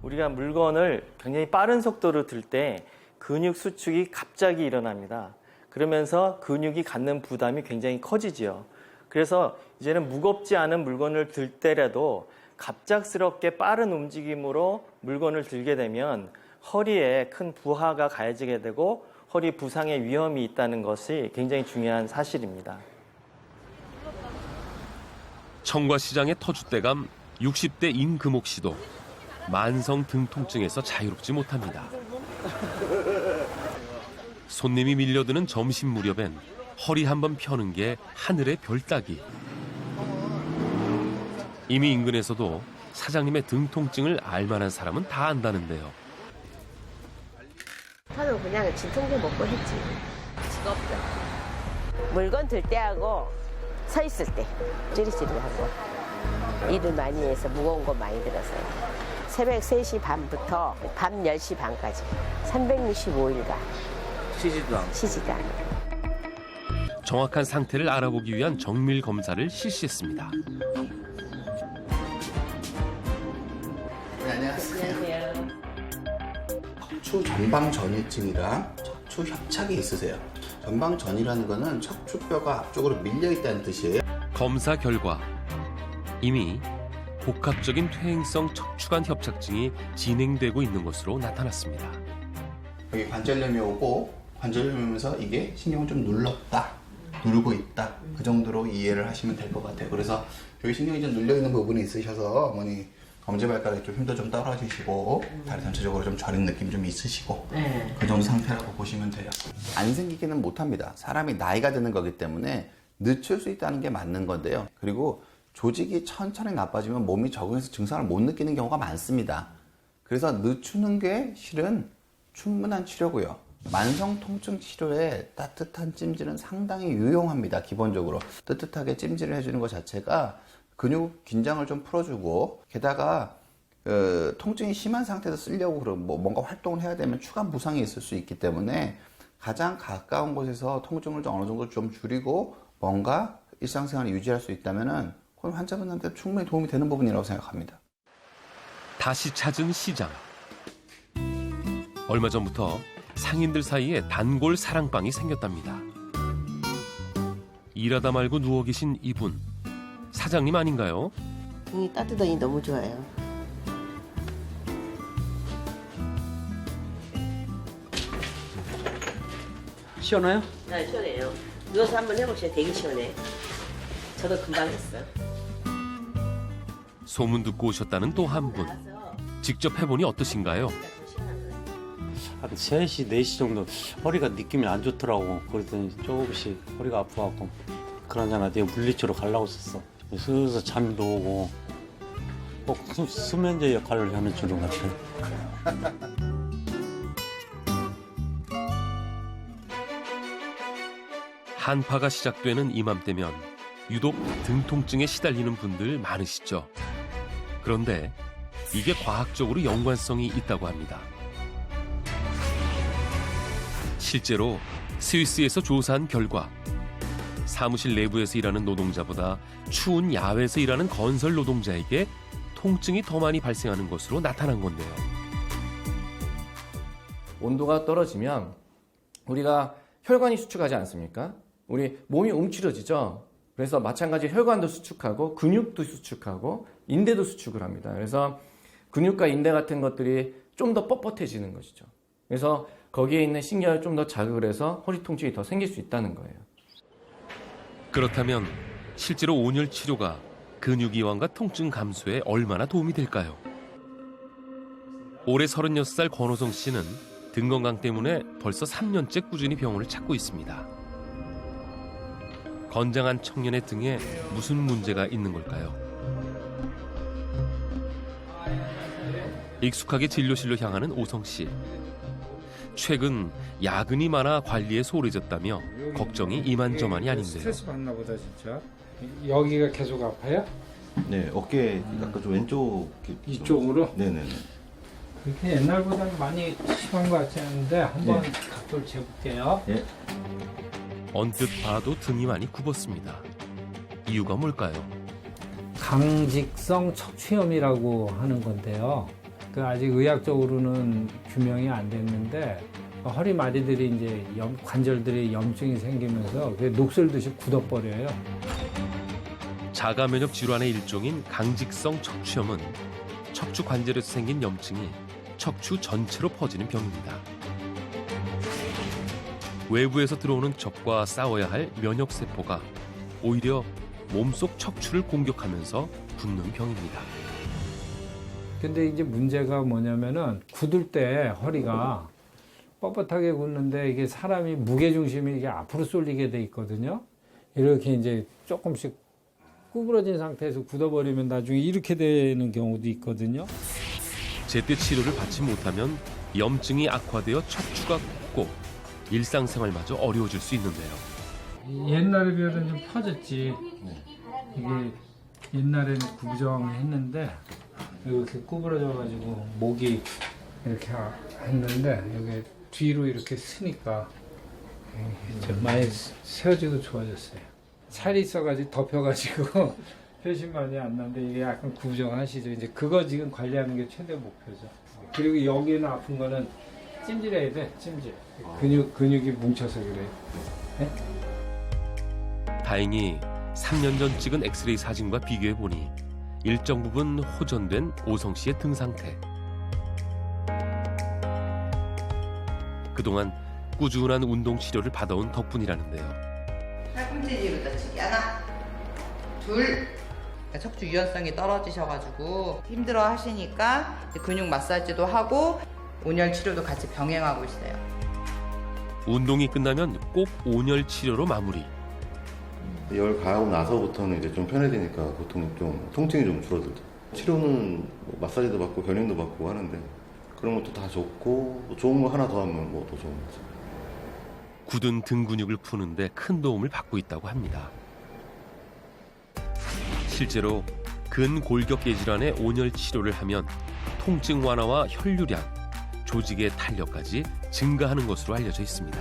우리가 물건을 굉장히 빠른 속도로 들 때 근육 수축이 갑자기 일어납니다. 그러면서 근육이 갖는 부담이 굉장히 커지지요. 그래서 이제는 무겁지 않은 물건을 들 때라도 갑작스럽게 빠른 움직임으로 물건을 들게 되면 허리에 큰 부하가 가해지게 되고 허리 부상의 위험이 있다는 것이 굉장히 중요한 사실입니다. 청과시장의 터줏대감 60대 임금옥 씨도 만성 등 통증에서 자유롭지 못합니다. 손님이 밀려드는 점심 무렵엔 허리 한번 펴는 게 하늘의 별 따기. 이미 인근에서도 사장님의 등 통증을 알만한 사람은 다 안다는데요. 저는 그냥 진통제 먹고 했지. 직업병. 물건 들 때하고 서 있을 때 찌릿찌릿하고 일을 많이 해서 무거운 거 많이 들어서요. 새벽 3시 반부터 밤 10시 반까지 365일간 쉬지도 않고. 정확한 상태를 알아보기 위한 정밀 검사를 실시했습니다. 네, 안녕하세요. 척추 전방전이증이랑 척추 협착이 있으세요. 전방전이라는 거는 척추뼈가 앞쪽으로 밀려 있다는 뜻이에요. 검사 결과 이미 복합적인 퇴행성 척추관 협착증이 진행되고 있는 것으로 나타났습니다. 여기 관절염이 오고 관절염이 오면서 이게 신경을 좀 눌렀다, 누르고 있다, 그 정도로 이해를 하시면 될 것 같아요. 그래서 여기 신경이 좀 눌려 있는 부분이 있으셔서 어머니 엄지발가락에 좀 힘도 좀 떨어지시고 다리 전체적으로 좀 저린 느낌 좀 있으시고 그 정도 상태라고 보시면 돼요. 안 생기기는 못합니다. 사람이 나이가 드는 거기 때문에 늦출 수 있다는 게 맞는 건데요. 그리고 조직이 천천히 나빠지면 몸이 적응해서 증상을 못 느끼는 경우가 많습니다. 그래서 늦추는 게 실은 충분한 치료고요. 만성 통증 치료에 따뜻한 찜질은 상당히 유용합니다. 기본적으로 따뜻하게 찜질을 해주는 것 자체가 근육 긴장을 좀 풀어주고, 게다가 통증이 심한 상태에서 쓰려고 그러면 뭔가 활동을 해야 되면 추가 부상이 있을 수 있기 때문에 가장 가까운 곳에서 통증을 좀 어느 정도 좀 줄이고 뭔가 일상생활을 유지할 수 있다면은 그건 환자분한테 충분히 도움이 되는 부분이라고 생각합니다. 다시 찾은 시장. 얼마 전부터 상인들 사이에 단골 사랑방이 생겼답니다. 일하다 말고 누워 계신 이분, 사장님 아닌가요? 등이 따뜻하니 너무 좋아요. 시원해요? 네, 시원해요. 누워서 한번 해보세요. 되게 시원해. 저도 금방 했어요. 소문 듣고 오셨다는 또 한 분. 직접 해보니 어떠신가요? 한 3시, 4시 정도 허리가 느낌이 안 좋더라고. 그랬더니 조금씩 허리가 아파갖고 그러잖아. 내가 물리치러 가려고 했었어. 슬슬 잠도 오고 꼭 수면제 역할을 하는 줄은 같아. 한파가 시작되는 이맘때면 유독 등 통증에 시달리는 분들 많으시죠. 그런데 이게 과학적으로 연관성이 있다고 합니다. 실제로 스위스에서 조사한 결과 사무실 내부에서 일하는 노동자보다 추운 야외에서 일하는 건설 노동자에게 통증이 더 많이 발생하는 것으로 나타난 건데요. 온도가 떨어지면 우리가 혈관이 수축하지 않습니까? 우리 몸이 움츠러지죠. 그래서 마찬가지 혈관도 수축하고 근육도 수축하고 인대도 수축을 합니다. 그래서 근육과 인대 같은 것들이 좀 더 뻣뻣해지는 것이죠. 그래서 거기에 있는 신경을 좀 더 자극을 해서 허리 통증이 더 생길 수 있다는 거예요. 그렇다면 실제로 온열 치료가 근육 이완과 통증 감소에 얼마나 도움이 될까요? 올해 36살 권호성 씨는 등 건강 때문에 벌써 3년째 꾸준히 병원을 찾고 있습니다. 건장한 청년의 등에 무슨 문제가 있는 걸까요? 익숙하게 진료실로 향하는 오성 씨. 최근 야근이 많아 관리에 소홀해졌다며 걱정이 이만저만이 아닌데요. 스트레스 받나 보다 진짜. 여기가 계속 아파요? 네, 어깨 약간 좀 왼쪽 이쪽으로? 네네네. 그렇게 옛날보다는 많이 심한 것 같지 않은데 한번 각도를 재볼게요. 예. 언뜻 봐도 등이 많이 굽었습니다. 이유가 뭘까요? 강직성 척추염이라고 하는 건데요. 그 아직 의학적으로는 규명이 안 됐는데 허리 마디들이 이제 관절들이 염증이 생기면서 그게 녹슬듯이 굳어버려요. 자가 면역 질환의 일종인 강직성 척추염은 척추 관절에서 생긴 염증이 척추 전체로 퍼지는 병입니다. 외부에서 들어오는 적과 싸워야 할 면역 세포가 오히려 몸속 척추를 공격하면서 붓는 병입니다. 근데 이제 문제가 뭐냐면은 굳을 때 허리가 뻣뻣하게 굳는데 이게 사람이 무게중심이 이게 앞으로 쏠리게 돼 있거든요. 이렇게 이제 조금씩 구부러진 상태에서 굳어버리면 나중에 이렇게 되는 경우도 있거든요. 제때 치료를 받지 못하면 염증이 악화되어 척추가 굽고 일상생활마저 어려워질 수 있는데요. 옛날에 비해서는 좀 펴졌지. 이게 옛날에는 구부정했는데 이렇게 구부러져가지고 목이 이렇게 했는데 여기 뒤로 이렇게 쓰니까 좀 많이 세워지고 좋아졌어요. 살이 있어가지고 덮여가지고 표심 많이 안 나는데 이게 약간 구부정하시죠. 이제 그거 지금 관리하는 게 최대 목표죠. 그리고 여기는 아픈 거는 찜질해야 돼. 찜질. 근육이 뭉쳐서 그래. 네? 다행히 3년 전 찍은 엑스레이 사진과 비교해 보니 일정 부분 호전된 오성 씨의 등 상태. 그동안 꾸준한 운동 치료를 받아온 덕분이라는데요. 팔꿈치부터 치기 하나, 둘. 척추 유연성이 떨어지셔가지고 힘들어 하시니까 근육 마사지도 하고 온열 치료도 같이 병행하고 있어요. 운동이 끝나면 꼭 온열 치료로 마무리. 열 가고 나서부터는 이제 좀 편해지니까 보통 좀 통증이 좀 줄어들죠. 치료는 마사지도 받고 변형도 받고 하는데 그런 것도 다 좋고 좋은 거 하나 더 하면 뭐 더 좋은 거죠. 굳은 등 근육을 푸는데 큰 도움을 받고 있다고 합니다. 실제로 근골격계 질환의 온열 치료를 하면 통증 완화와 혈류량, 조직의 탄력까지 증가하는 것으로 알려져 있습니다.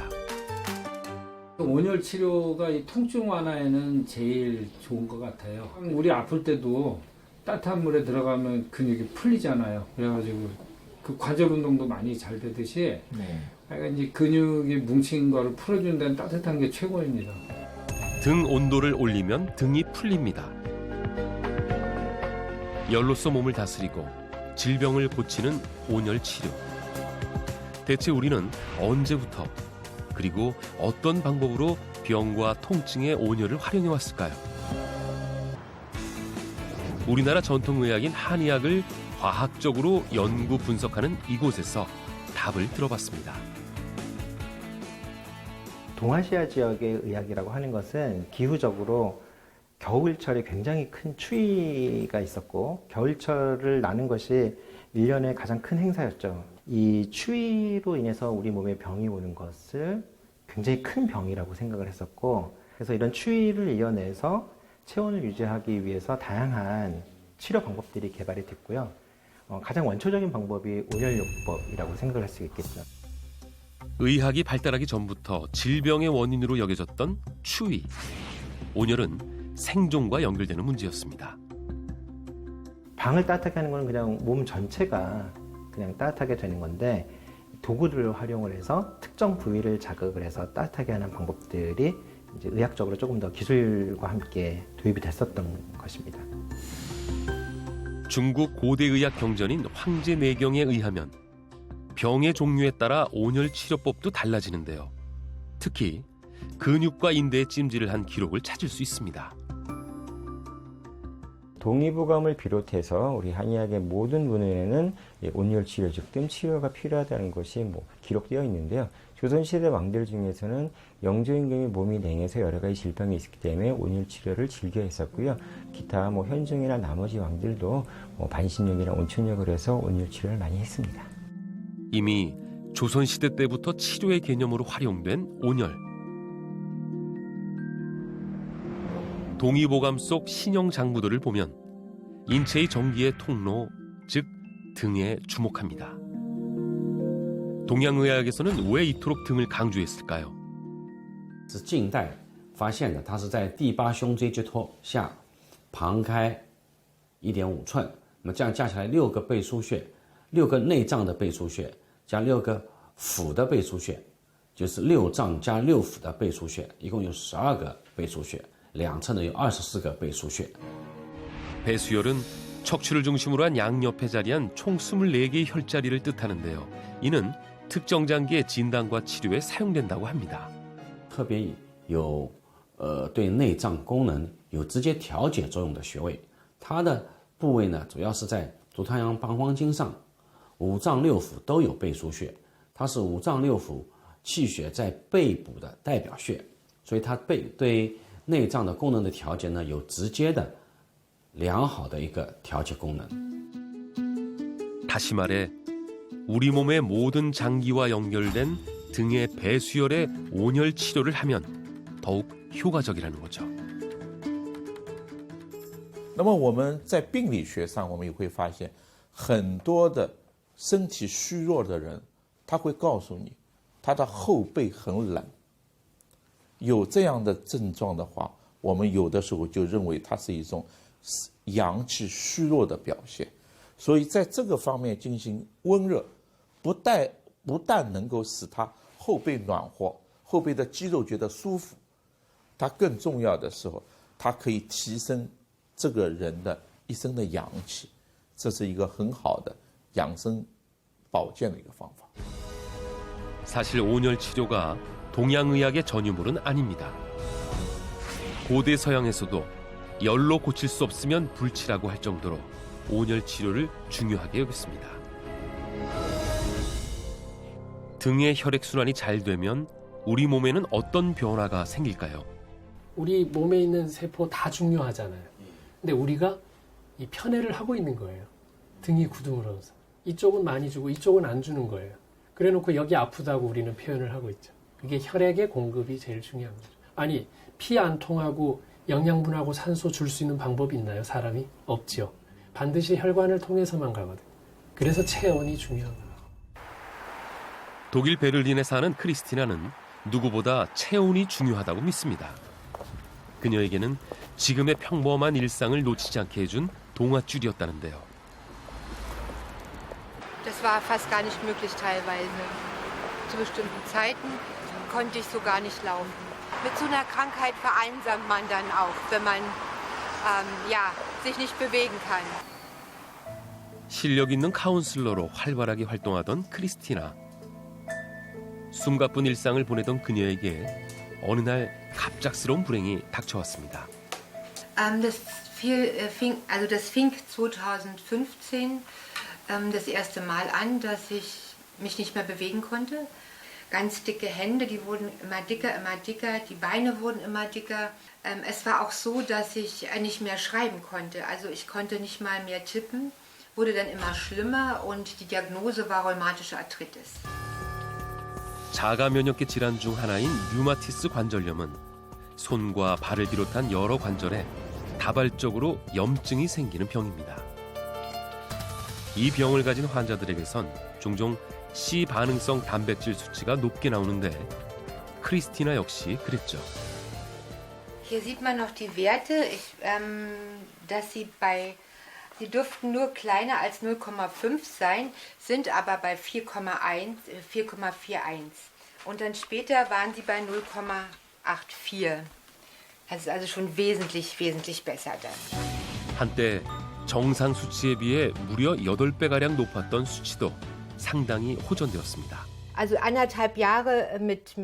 온열 치료가 이 통증 완화에는 제일 좋은 것 같아요. 우리 아플 때도 따뜻한 물에 들어가면 근육이 풀리잖아요. 그래가지고 그 관절 운동도 많이 잘 되듯이 그러니까 이제 근육이 뭉친 거를 풀어주는 데는 따뜻한 게 최고입니다. 등 온도를 올리면 등이 풀립니다. 열로서 몸을 다스리고 질병을 고치는 온열 치료. 대체 우리는 언제부터 그리고 어떤 방법으로 병과 통증의 온열을 활용해 왔을까요? 우리나라 전통의학인 한의학을 과학적으로 연구 분석하는 이곳에서 답을 들어봤습니다. 동아시아 지역의 의학이라고 하는 것은 기후적으로 겨울철에 굉장히 큰 추위가 있었고 겨울철을 나는 것이 1년의 가장 큰 행사였죠. 이 추위로 인해서 우리 몸에 병이 오는 것을 굉장히 큰 병이라고 생각을 했었고 그래서 이런 추위를 이겨내서 체온을 유지하기 위해서 다양한 치료 방법들이 개발이 됐고요. 가장 원초적인 방법이 온열요법이라고 생각을 할 수 있겠죠. 의학이 발달하기 전부터 질병의 원인으로 여겨졌던 추위. 온열은 생존과 연결되는 문제였습니다. 방을 따뜻하게 하는 건 그냥 몸 전체가 그냥 따뜻하게 되는 건데 도구들을 활용을 해서 특정 부위를 자극을 해서 따뜻하게 하는 방법들이 이제 의학적으로 조금 더 기술과 함께 도입이 됐었던 것입니다. 중국 고대의학 경전인 황제내경에 의하면 병의 종류에 따라 온열 치료법도 달라지는데요. 특히 근육과 인대에 찜질을 한 기록을 찾을 수 있습니다. 동의보감을 비롯해서 우리 한의학의 모든 문헌에는 온열 치료, 즉 뜸 치료가 필요하다는 것이 기록되어 있는데요. 조선시대 왕들 중에서는 영조임금이 몸이 냉해서 여러 가지 질병이 있었기 때문에 온열 치료를 즐겨 했었고요. 기타 현종이나 나머지 왕들도 반신욕이나 온천욕을 해서 온열 치료를 많이 했습니다. 이미 조선시대 때부터 치료의 개념으로 활용된 온열. 동의보감 속 신형 장부들을 보면 인체의 전기의 통로, 즉 등에 주목합니다. 동양의학에서는 왜 이토록 등을 강조했을까요? 是近代发现的，它是在第八胸椎之托下旁开 1.5 寸，那么这样加起来6个背腧穴，6个内脏的背腧穴加6个腑的背腧穴，就是6脏加6腑的背腧穴，一共有12个背腧穴，两侧呢有24个背腧穴。 배수혈은 척추를 중심으로 한 양옆에 자리한 총 24개의 혈자리를 뜻하는데요. 이는 특정 장기의 진단과 치료에 사용된다고 합니다. 特别有对内脏功能有直接调节作用的穴位，它的部位呢主要是在足太阳膀胱经上，五脏六腑都有背腧穴，它是五脏六腑气血在背部的代表穴，所以它对内脏的功能的调节呢有直接的良好的一个调节功能。 다시 말해 우리 몸의 모든 장기와 연결된 등의 배수혈의 온열 치료를 하면 더욱 효과적이라는 거죠. 那么我们在病理学上，我们也会发现，很多的身体虚弱的人，他会告诉你，他的后背很冷。有这样的症状的话，我们有的时候就认为它是一种阳气虚弱的表现。所以在这个方面进行温热，不但能够使他后背暖和，后背的肌肉觉得舒服，它更重要的时候，它可以提升这个人的一身的阳气，这是一个很好的养生保健的一个方法。 사실 온열 치료가 동양의학의 전유물은 아닙니다. 고대 서양에서도 열로 고칠 수 없으면 불치라고 할 정도로 온열 치료를 중요하게 여겼습니다. 등의 혈액순환이 잘 되면 우리 몸에는 어떤 변화가 생길까요? 우리 몸에 있는 세포 다 중요하잖아요. 근데 우리가 이 편애를 하고 있는 거예요. 등이 굳음으로써. 이쪽은 많이 주고 이쪽은 안 주는 거예요. 그래 놓고 여기 아프다고 우리는 표현을 하고 있죠. 그게 혈액의 공급이 제일 중요한 거죠. 아니, 피 안 통하고 영양분하고 산소 줄 수 있는 방법이 있나요, 사람이? 없죠. 반드시 혈관을 통해서만 가거든요. 그래서 체온이 중요한 거예요. 독일 베를린에 사는 크리스티나는 누구보다 체온이 중요하다고 믿습니다. 그녀에게는 지금의 평범한 일상을 놓치지 않게 해준 동아줄이었다는데요. Das war fast gar nicht möglich teilweise. Zu bestimmten Zeiten konnte ich so gar nicht laufen. Mit so einer Krankheit vereinsamt man dann auch, wenn man sich nicht bewegen kann. 실력 있는 카운슬러로 활발하게 활동하던 크리스티나. 숨가쁜 일상을 보내던 그녀에게 어느 날 갑작스러운 불행이 닥쳐왔습니다. Das fing 2015 das erste Mal an, dass ich mich nicht mehr bewegen konnte. Ganz dicke Hände, die wurden immer dicker, die Beine wurden immer dicker. Es war auch so, dass ich nicht mehr schreiben konnte. Also ich konnte nicht mal mehr tippen, wurde dann immer schlimmer und die Diagnose war rheumatische Arthritis. 자가 면역계 질환 중 하나인 류마티스 관절염은 손과 발을 비롯한 여러 관절에 다발적으로 염증이 생기는 병입니다. 이 병을 가진 환자들에게선 종종 C 반응성 단백질 수치가 높게 나오는데 크리스티나 역시 그랬죠. Hier sieht man noch die Werte, dass sie dürften nur kleiner als 0,5 sein, sind aber bei 4,1, 4,41. Und dann später waren sie bei 0,84. Das ist also schon wesentlich besser dann. 한때 정상 수치에 비해 무려 8배가량 높았던 수치도 상당히 호전되었습니다. Also 1,5 Jahre mit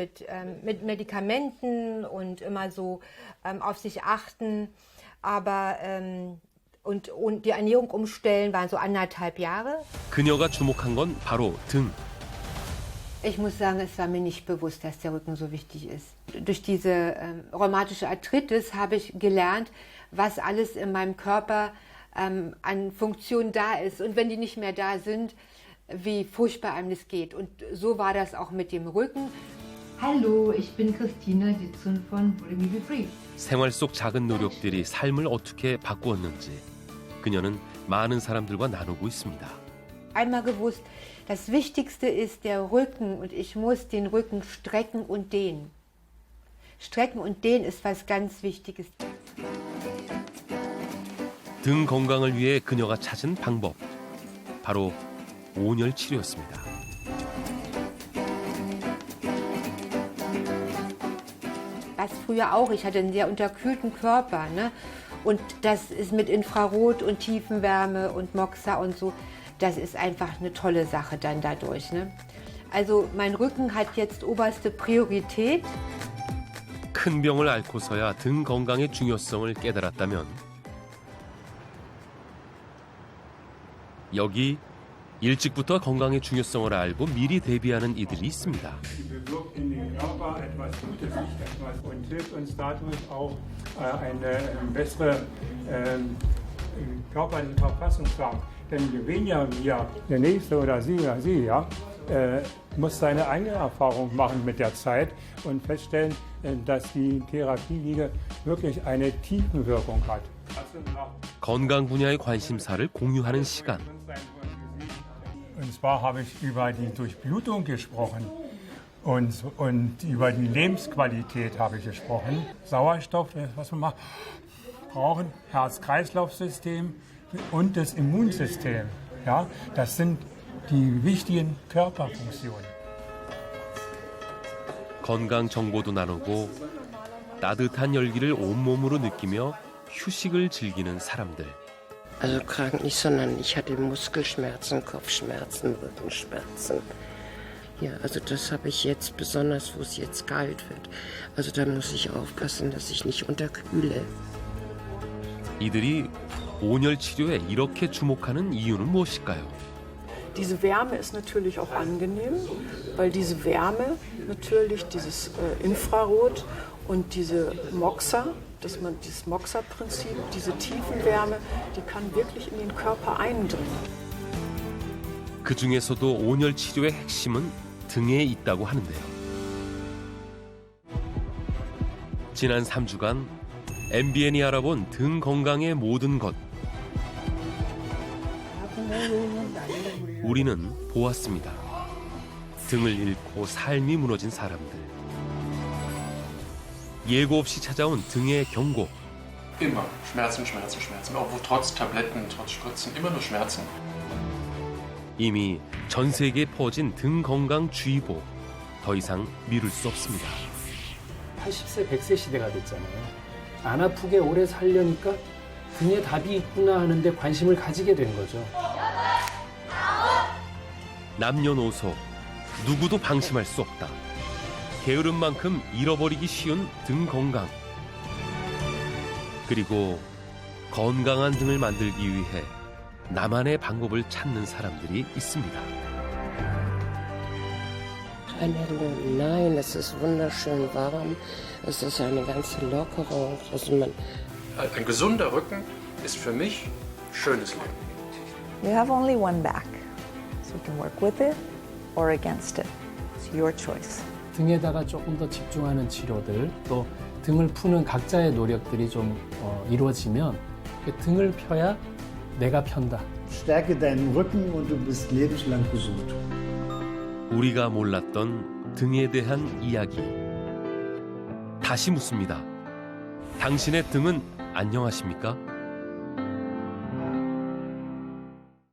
Medikamenten und immer so auf sich achten, aber und die Ernährung umstellen waren so 1,5 Jahre. 그녀가 주목한 건 바로 등. Ich muss sagen, es war mir nicht bewusst, dass der Rücken so wichtig ist. Durch diese rheumatische Arthritis habe ich gelernt, was alles in meinem Körper an Funktionen da ist. Und wenn die nicht mehr da sind, wie furchtbar einem das geht. Und so war das auch mit dem Rücken. Hallo, ich bin Christina Ditzun von Bring Me Free. 생활 속 작은 노력들이 삶을 어떻게 바꾸었는지 그녀는 많은 사람들과 나누고 있습니다. Einmal gewusst, das Wichtigste ist der Rücken und ich muss den Rücken strecken und dehnen. Strecken und dehnen ist was ganz Wichtiges. 등 건강을 위해 그녀가 찾은 방법, 바로 온열 치료였습니다. Was früher auch, ich hatte einen sehr unterkühlten Körper, ne? Und das ist mit Infrarot und Tiefenwärme und Moxa und so, das ist einfach eine tolle Sache dann dadurch, ne? Also mein Rücken hat jetzt oberste Priorität. 큰 병을 앓고서야 등 건강의 중요성을 깨달았다면 여기 일찍부터 건강의 중요성을 알고 미리 대비하는 이들이 있습니다. Und hilft uns dadurch auch eine bessere körperliche Verfassung zu haben. Denn je weniger wir, der Nächste oder Sie, muss seine eigene Erfahrung machen mit der Zeit und feststellen, dass die Therapieliege wirklich eine Tiefenwirkung hat. 건강 분야의 관심사를 공유하는 시간. Und zwar habe ich über die Durchblutung gesprochen und über die Lebensqualität habe ich gesprochen. Sauerstoff, was wir brauchen, Herz-Kreislauf-System und das Immunsystem. Ja, das sind die wichtigen Körperfunktionen. 건강 정보도 나누고 따뜻한 열기를 온몸으로 느끼며 휴식을 즐기는 사람들. Also krank nicht, sondern ich hatte Muskelschmerzen, Kopfschmerzen, Rückenschmerzen. Ja, also das habe ich jetzt besonders, wo es jetzt kalt wird. Also da muss ich aufpassen, dass ich nicht unterkühle. 이들이 온열 치료에 이렇게 주목하는 이유는 무엇일까요? Diese Wärme ist natürlich auch angenehm, weil diese Wärme natürlich dieses Infrarot und diese Moxa, dass man dieses Moxa-Prinzip, diese Tiefenwärme, die kann wirklich in den Körper eindringen. 그 중에서도 온열 치료의 핵심은 등에 있다고 하는데요. 지난 3주간 MBN이 알아본 등 건강의 모든 것. 우리는 보았습니다. 등을 잃고 삶이 무너진 사람들. 예고 없이 찾아온 등의 경고. Immer Schmerzen, Schmerzen, Schmerzen. Obwohl trotz Tabletten, trotz Spritzen immer nur Schmerzen. 이미 전 세계에 퍼진 등 건강 주의보. 더 이상 미룰 수 없습니다. 80세, 100세 시대가 됐잖아요. 안 아프게 오래 살려니까 등에 답이 있구나 하는데 관심을 가지게 된 거죠. 남녀노소 누구도 방심할 수 없다. 게으른 만큼 잃어버리기 쉬운 등 건강. 그리고 건강한 등을 만들기 위해 나만의 방법을 찾는 사람들이 있습니다. Nein, es ist wunderschön warm. Es ist eine ganze Lockerung. Ein gesunder Rücken ist für mich schönes Leben. You have only one back, so you can work with it or against it. It's your choice. 등에다가 조금 더 집중하는 치료들, 또 등을 푸는 각자의 노력들이 좀 이루어지면 등을 펴야 내가 편다. Stärke deinen Rücken und du bist lebenslang gesund. 우리가 몰랐던 등에 대한 이야기. 다시 묻습니다. 당신의 등은 안녕하십니까?